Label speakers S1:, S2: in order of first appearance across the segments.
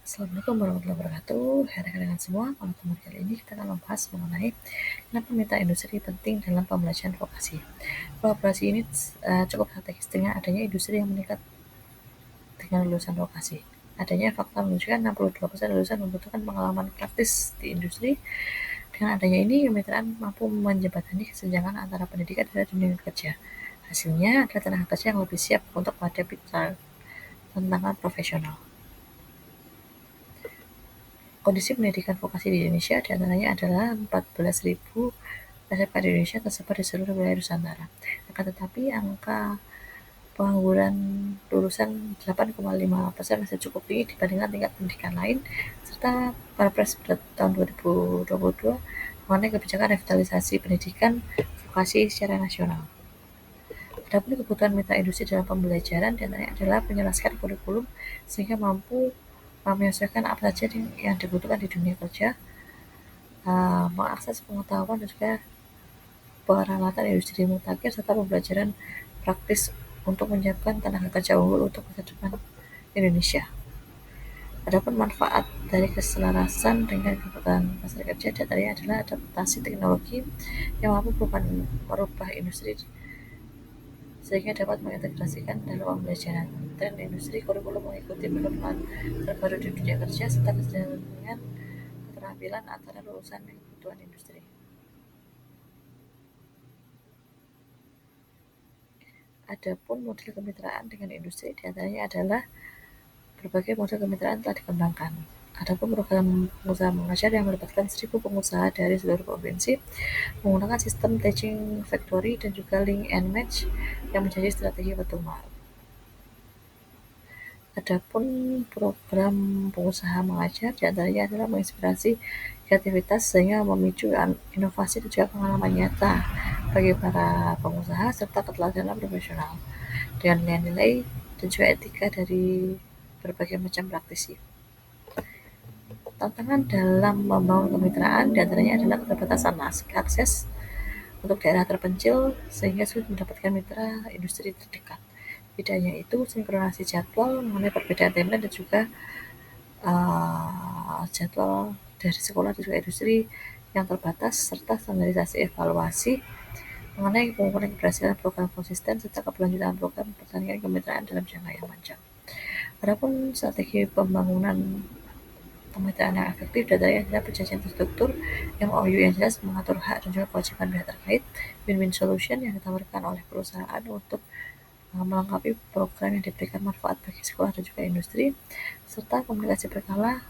S1: Assalamualaikum warahmatullahi wabarakatuh. Rekan-rekan semua, pada pertemuan kali ini kita akan membahas mengenai kenapa mitra industri penting dalam pembelajaran vokasi. Kolaborasi ini cukup strategis dengan adanya industri yang meningkat dengan lulusan vokasi. Adanya fakta menunjukkan 62% lulusan membutuhkan pengalaman praktis di industri. Dengan adanya ini, kemitraan mampu menjembatani kesenjangan antara pendidikan dan dunia kerja. Hasilnya adalah tenaga kerja yang lebih siap untuk menghadapi tantangan profesional. Kondisi pendidikan vokasi di Indonesia diantaranya adalah 14.000 SMK di Indonesia tersebar di seluruh wilayah Nusantara. Akan tetapi angka pengangguran lulusan 8,5% masih cukup tinggi dibandingkan tingkat pendidikan lain, serta Perpres pada tahun 2022 mengenai kebijakan revitalisasi pendidikan vokasi secara nasional. Adapun kebutuhan mitra industri dalam pembelajaran diantaranya adalah menjelaskan kurikulum sehingga mampu menyesuaikan apa saja yang dibutuhkan di dunia kerja, mengakses pengetahuan dan juga peralatan industri mutakhir serta pembelajaran praktis untuk menyiapkan tenaga kerja unggul untuk masa depan Indonesia. Adapun manfaat dari keselarasan dengan kebutuhan pasar kerja diantaranya adalah adaptasi teknologi yang mampu merubah industri sehingga dapat mengintegrasikan dalam pembelajaran. Tren industri kurikulum mengikuti perkembangan terbaru di dunia kerja serta kesenjangan keterampilan antara lulusan dan kebutuhan industri. Adapun model kemitraan dengan industri diantaranya adalah berbagai model kemitraan telah dikembangkan. Adapun program pengusaha mengajar yang melibatkan 1.000 pengusaha dari seluruh provinsi menggunakan sistem teaching factory dan juga link and match yang menjadi strategi pertemuan. Adapun program pengusaha mengajar diantaranya adalah menginspirasi kreativitas sehingga memicu inovasi dan juga pengalaman nyata bagi para pengusaha serta keteladanan profesional dengan nilai-nilai dan juga etika dari berbagai macam praktisi. Tantangan dalam membangun kemitraan diantaranya adalah keterbatasan akses untuk daerah terpencil sehingga sulit mendapatkan mitra industri terdekat. Tidak hanya itu, sinkronasi jadwal mengenai perbedaan timeline dan juga jadwal dari sekolah dan juga industri yang terbatas serta standarisasi evaluasi mengenai pengukuran keberhasilan program konsisten serta keberlanjutan program pertanian kemitraan dalam jangka yang panjang. Adapun strategi pembangunan kemitraan yang efektif datanya adalah perjanjian terstruktur MOU yang jelas mengatur hak dan juga kewajiban pihak terkait, win-win solution yang ditawarkan oleh perusahaan untuk melengkapi program yang diberikan manfaat bagi sekolah dan juga industri, serta komunikasi berkala.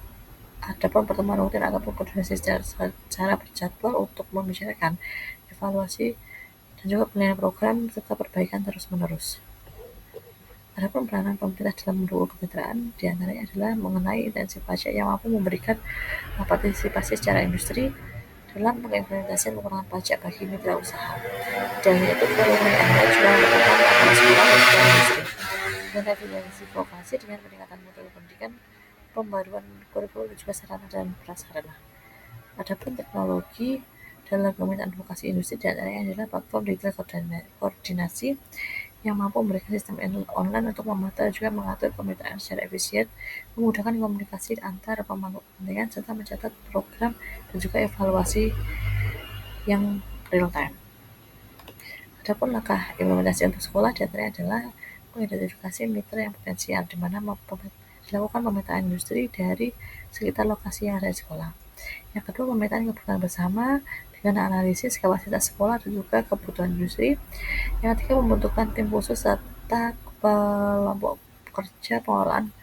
S1: Adapun pertemuan rutin ataupun koordinasi secara berjadwal untuk membicarakan evaluasi dan juga penilaian program serta perbaikan terus-menerus. Adapun peranan pemerintah dalam mendukung kemitraan diantaranya adalah mengenai intensi pajak yang mampu memberikan partisipasi secara industri dalam mengimplementasikan pengurangan pajak bagi mitra usaha. Dan itu volume ML juga merupakan antara sekolah dan juga industri. Dan revitalisasi vokasi dengan peningkatan mutu pendidikan, pembaruan kurikulum dan juga sarana dan prasarana. Adapun teknologi dalam kemitraan vokasi industri diantaranya adalah platform digital koordinasi yang mampu memberikan sistem online untuk memantau dan juga mengatur kemitraan secara efisien, memudahkan komunikasi antar pemangku kepentingan serta mencatat program dan juga evaluasi yang real time. Adapun langkah implementasi untuk sekolah diantaranya adalah mengidentifikasi mitra yang potensial, di mana dilakukan pemetaan industri dari sekitar lokasi yang ada di sekolah. Yang kedua, pemetaan kebutuhan bersama dengan analisis kapasitas sekolah dan juga kebutuhan industri. Yang ketiga, membentukkan tim khusus serta kelompok kerja pengelolaan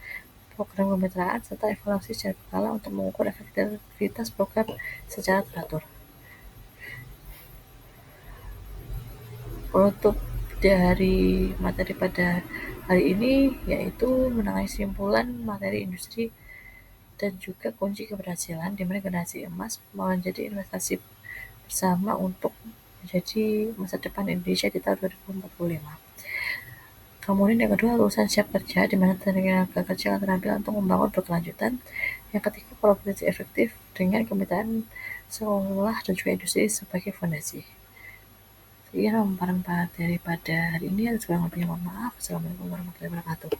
S1: program kemitraan serta evaluasi secara berkala untuk mengukur efektivitas program secara teratur. Penutup dari materi pada hari ini yaitu mengenai simpulan materi industri dan juga kunci keberhasilan di mana generasi emas menjadi investasi bersama untuk menjadi masa depan Indonesia di tahun 2045. Kemudian yang kedua, lulusan siap kerja di mana tenaga kerja keterampilan untuk membangun berkelanjutan. Yang ketiga, kolaborasi efektif dengan kemitraan sekolah dan juga industri sebagai fondasi. Sekian pemaparan daripada hari ini. Kurang lebihnya mohon maaf. Assalamualaikum warahmatullahi wabarakatuh.